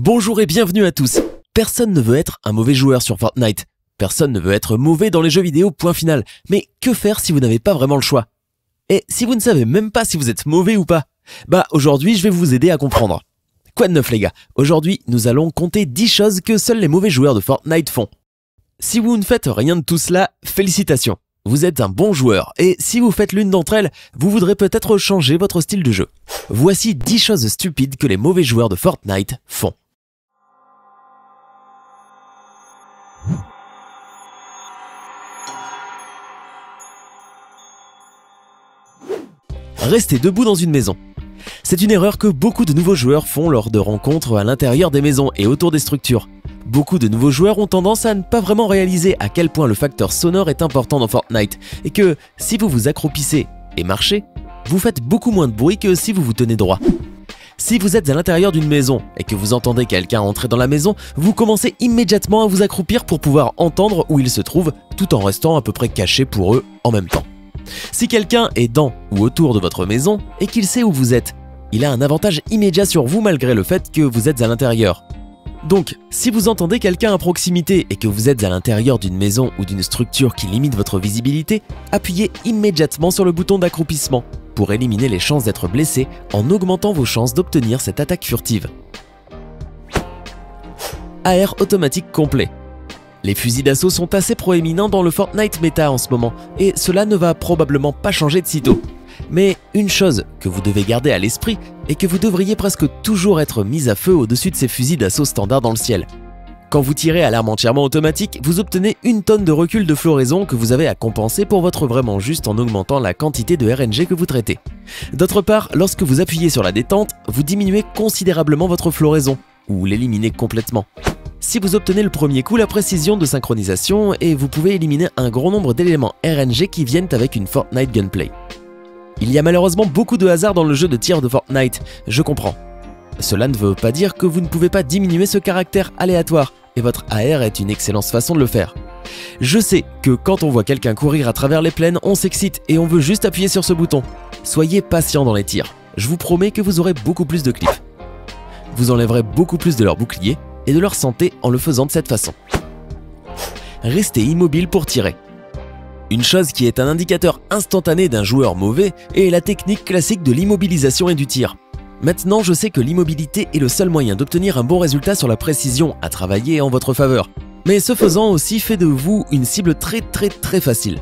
Bonjour et bienvenue à tous. Personne ne veut être un mauvais joueur sur Fortnite. Personne ne veut être mauvais dans les jeux vidéo, point final. Mais que faire si vous n'avez pas vraiment le choix? Et si vous ne savez même pas si vous êtes mauvais ou pas? Bah aujourd'hui je vais vous aider à comprendre. Quoi de neuf les gars? Aujourd'hui nous allons compter 10 choses que seuls les mauvais joueurs de Fortnite font. Si vous ne faites rien de tout cela, félicitations. Vous êtes un bon joueur et si vous faites l'une d'entre elles, vous voudrez peut-être changer votre style de jeu. Voici 10 choses stupides que les mauvais joueurs de Fortnite font. Rester debout dans une maison. C'est une erreur que beaucoup de nouveaux joueurs font lors de rencontres à l'intérieur des maisons et autour des structures. Beaucoup de nouveaux joueurs ont tendance à ne pas vraiment réaliser à quel point le facteur sonore est important dans Fortnite et que si vous vous accroupissez et marchez, vous faites beaucoup moins de bruit que si vous vous tenez droit. Si vous êtes à l'intérieur d'une maison et que vous entendez quelqu'un entrer dans la maison, vous commencez immédiatement à vous accroupir pour pouvoir entendre où il se trouve tout en restant à peu près caché pour eux en même temps. Si quelqu'un est dans ou autour de votre maison et qu'il sait où vous êtes, il a un avantage immédiat sur vous malgré le fait que vous êtes à l'intérieur. Donc, si vous entendez quelqu'un à proximité et que vous êtes à l'intérieur d'une maison ou d'une structure qui limite votre visibilité, appuyez immédiatement sur le bouton d'accroupissement pour éliminer les chances d'être blessé en augmentant vos chances d'obtenir cette attaque furtive. AR automatique complet. Les fusils d'assaut sont assez proéminents dans le Fortnite méta en ce moment, et cela ne va probablement pas changer de sitôt. Mais une chose que vous devez garder à l'esprit est que vous devriez presque toujours être mis à feu au-dessus de ces fusils d'assaut standards dans le ciel. Quand vous tirez à l'arme entièrement automatique, vous obtenez 1 tonne de recul de floraison que vous avez à compenser pour votre vraiment juste en augmentant la quantité de RNG que vous traitez. D'autre part, lorsque vous appuyez sur la détente, vous diminuez considérablement votre floraison, ou l'éliminez complètement. Si vous obtenez le premier coup la précision de synchronisation et vous pouvez éliminer un gros nombre d'éléments RNG qui viennent avec une Fortnite Gunplay. Il y a malheureusement beaucoup de hasard dans le jeu de tir de Fortnite, je comprends. Cela ne veut pas dire que vous ne pouvez pas diminuer ce caractère aléatoire, et votre AR est une excellente façon de le faire. Je sais que quand on voit quelqu'un courir à travers les plaines, on s'excite et on veut juste appuyer sur ce bouton. Soyez patient dans les tirs, je vous promets que vous aurez beaucoup plus de clips. Vous enlèverez beaucoup plus de leur bouclier et de leur santé en le faisant de cette façon. Restez immobile pour tirer. Une chose qui est un indicateur instantané d'un joueur mauvais est la technique classique de l'immobilisation et du tir. Maintenant, je sais que l'immobilité est le seul moyen d'obtenir un bon résultat sur la précision à travailler en votre faveur. Mais ce faisant aussi fait de vous une cible très facile.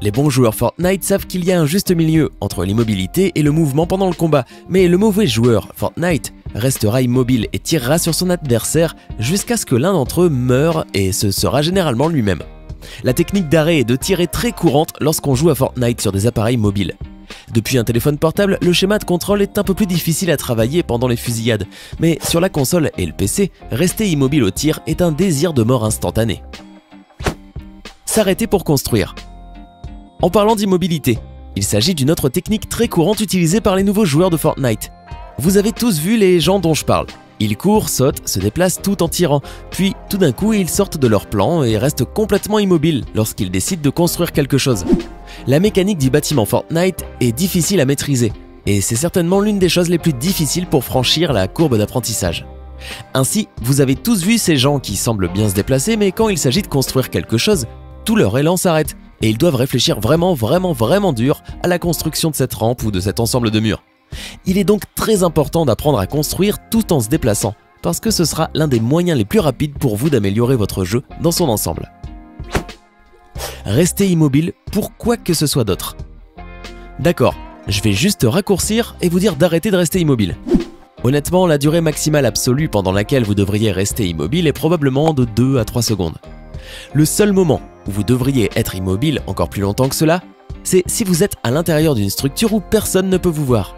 Les bons joueurs Fortnite savent qu'il y a un juste milieu entre l'immobilité et le mouvement pendant le combat, mais le mauvais joueur Fortnite restera immobile et tirera sur son adversaire jusqu'à ce que l'un d'entre eux meure et ce sera généralement lui-même. La technique d'arrêt et de tir est très courante lorsqu'on joue à Fortnite sur des appareils mobiles. Depuis un téléphone portable, le schéma de contrôle est un peu plus difficile à travailler pendant les fusillades, mais sur la console et le PC, rester immobile au tir est un désir de mort instantané. S'arrêter pour construire. En parlant d'immobilité, il s'agit d'une autre technique très courante utilisée par les nouveaux joueurs de Fortnite. Vous avez tous vu les gens dont je parle. Ils courent, sautent, se déplacent tout en tirant, puis tout d'un coup ils sortent de leur plan et restent complètement immobiles lorsqu'ils décident de construire quelque chose. La mécanique du bâtiment Fortnite est difficile à maîtriser, et c'est certainement l'une des choses les plus difficiles pour franchir la courbe d'apprentissage. Ainsi, vous avez tous vu ces gens qui semblent bien se déplacer, mais quand il s'agit de construire quelque chose, tout leur élan s'arrête, et ils doivent réfléchir vraiment dur à la construction de cette rampe ou de cet ensemble de murs. Il est donc très important d'apprendre à construire tout en se déplaçant, parce que ce sera l'un des moyens les plus rapides pour vous d'améliorer votre jeu dans son ensemble. Restez immobile pour quoi que ce soit d'autre. D'accord, je vais juste raccourcir et vous dire d'arrêter de rester immobile. Honnêtement, la durée maximale absolue pendant laquelle vous devriez rester immobile est probablement de 2 à 3 secondes. Le seul moment où vous devriez être immobile encore plus longtemps que cela, c'est si vous êtes à l'intérieur d'une structure où personne ne peut vous voir.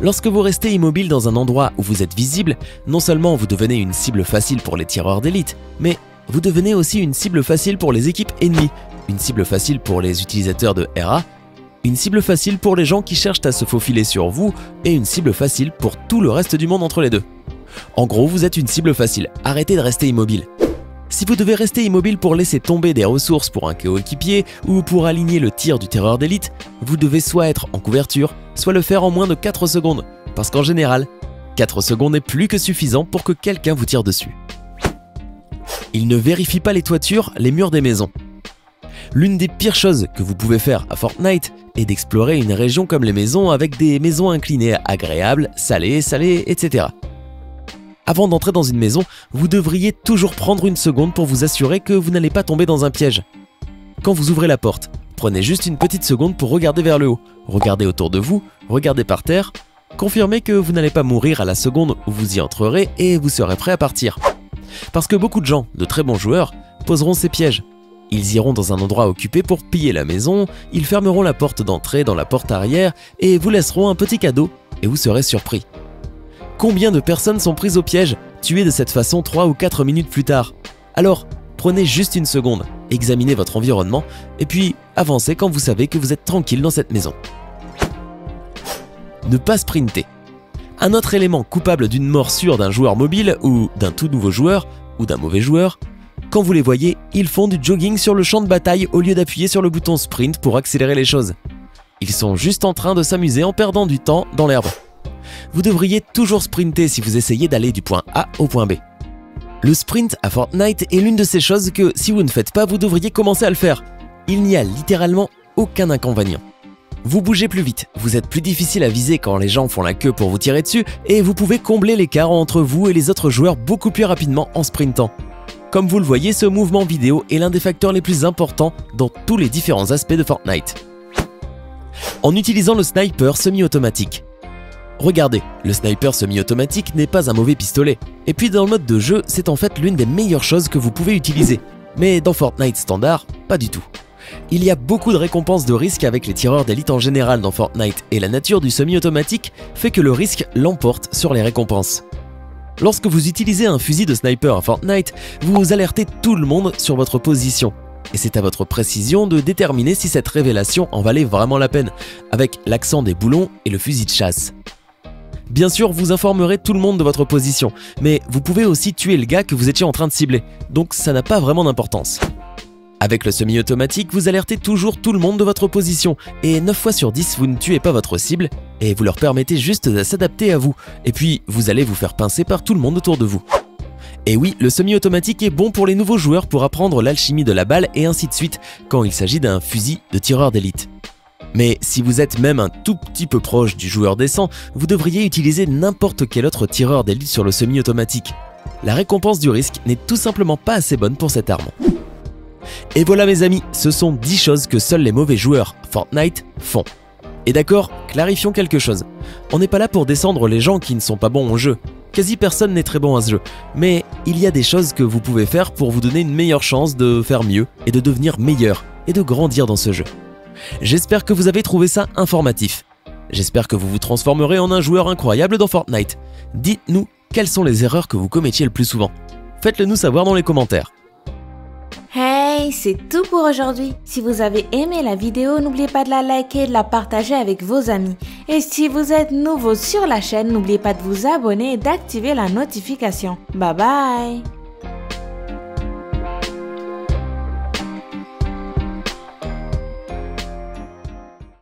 Lorsque vous restez immobile dans un endroit où vous êtes visible, non seulement vous devenez une cible facile pour les tireurs d'élite, mais vous devenez aussi une cible facile pour les équipes ennemies, une cible facile pour les utilisateurs de RA, une cible facile pour les gens qui cherchent à se faufiler sur vous et une cible facile pour tout le reste du monde entre les deux. En gros, vous êtes une cible facile, arrêtez de rester immobile. Si vous devez rester immobile pour laisser tomber des ressources pour un coéquipier ou pour aligner le tir du tireur d'élite, vous devez soit être en couverture, soit le faire en moins de 4 secondes, parce qu'en général, 4 secondes est plus que suffisant pour que quelqu'un vous tire dessus. Il ne vérifie pas les toitures, les murs des maisons. L'une des pires choses que vous pouvez faire à Fortnite est d'explorer une région comme les maisons avec des maisons inclinées agréables, salées, etc. Avant d'entrer dans une maison, vous devriez toujours prendre une seconde pour vous assurer que vous n'allez pas tomber dans un piège. Quand vous ouvrez la porte, prenez juste une petite seconde pour regarder vers le haut, regardez autour de vous, regardez par terre, confirmez que vous n'allez pas mourir à la seconde où vous y entrerez et vous serez prêt à partir. Parce que beaucoup de gens, de très bons joueurs, poseront ces pièges. Ils iront dans un endroit occupé pour piller la maison, ils fermeront la porte d'entrée dans la porte arrière et vous laisseront un petit cadeau et vous serez surpris. Combien de personnes sont prises au piège, tuées de cette façon 3 ou 4 minutes plus tard? Alors, prenez juste une seconde, examinez votre environnement et puis avancez quand vous savez que vous êtes tranquille dans cette maison. Ne pas sprinter. Un autre élément coupable d'une mort sûre d'un joueur mobile ou d'un tout nouveau joueur ou d'un mauvais joueur, quand vous les voyez, ils font du jogging sur le champ de bataille au lieu d'appuyer sur le bouton sprint pour accélérer les choses. Ils sont juste en train de s'amuser en perdant du temps dans l'herbe. Vous devriez toujours sprinter si vous essayez d'aller du point A au point B. Le sprint à Fortnite est l'une de ces choses que si vous ne faites pas, vous devriez commencer à le faire. Il n'y a littéralement aucun inconvénient. Vous bougez plus vite, vous êtes plus difficile à viser quand les gens font la queue pour vous tirer dessus et vous pouvez combler l'écart entre vous et les autres joueurs beaucoup plus rapidement en sprintant. Comme vous le voyez, ce mouvement vidéo est l'un des facteurs les plus importants dans tous les différents aspects de Fortnite. En utilisant le sniper semi-automatique. Regardez, le sniper semi-automatique n'est pas un mauvais pistolet. Et puis dans le mode de jeu, c'est en fait l'une des meilleures choses que vous pouvez utiliser. Mais dans Fortnite standard, pas du tout. Il y a beaucoup de récompenses de risque avec les tireurs d'élite en général dans Fortnite et la nature du semi-automatique fait que le risque l'emporte sur les récompenses. Lorsque vous utilisez un fusil de sniper à Fortnite, vous alertez tout le monde sur votre position. Et c'est à votre précision de déterminer si cette révélation en valait vraiment la peine, avec l'accent des boulons et le fusil de chasse. Bien sûr, vous informerez tout le monde de votre position, mais vous pouvez aussi tuer le gars que vous étiez en train de cibler, donc ça n'a pas vraiment d'importance. Avec le semi-automatique, vous alertez toujours tout le monde de votre position, et 9 fois sur 10, vous ne tuez pas votre cible, et vous leur permettez juste de s'adapter à vous, et puis vous allez vous faire pincer par tout le monde autour de vous. Et oui, le semi-automatique est bon pour les nouveaux joueurs pour apprendre l'alchimie de la balle et ainsi de suite, quand il s'agit d'un fusil de tireur d'élite. Mais si vous êtes même un tout petit peu proche du joueur décent, vous devriez utiliser n'importe quel autre tireur d'élite sur le semi-automatique. La récompense du risque n'est tout simplement pas assez bonne pour cette arme. Et voilà mes amis, ce sont 10 choses que seuls les mauvais joueurs Fortnite font. Et d'accord, clarifions quelque chose. On n'est pas là pour descendre les gens qui ne sont pas bons au jeu. Quasi personne n'est très bon à ce jeu. Mais il y a des choses que vous pouvez faire pour vous donner une meilleure chance de faire mieux et de devenir meilleur et de grandir dans ce jeu. J'espère que vous avez trouvé ça informatif. J'espère que vous vous transformerez en un joueur incroyable dans Fortnite. Dites-nous quelles sont les erreurs que vous commettiez le plus souvent. Faites-le nous savoir dans les commentaires. Hey, c'est tout pour aujourd'hui. Si vous avez aimé la vidéo, n'oubliez pas de la liker et de la partager avec vos amis. Et si vous êtes nouveau sur la chaîne, n'oubliez pas de vous abonner et d'activer la notification. Bye bye!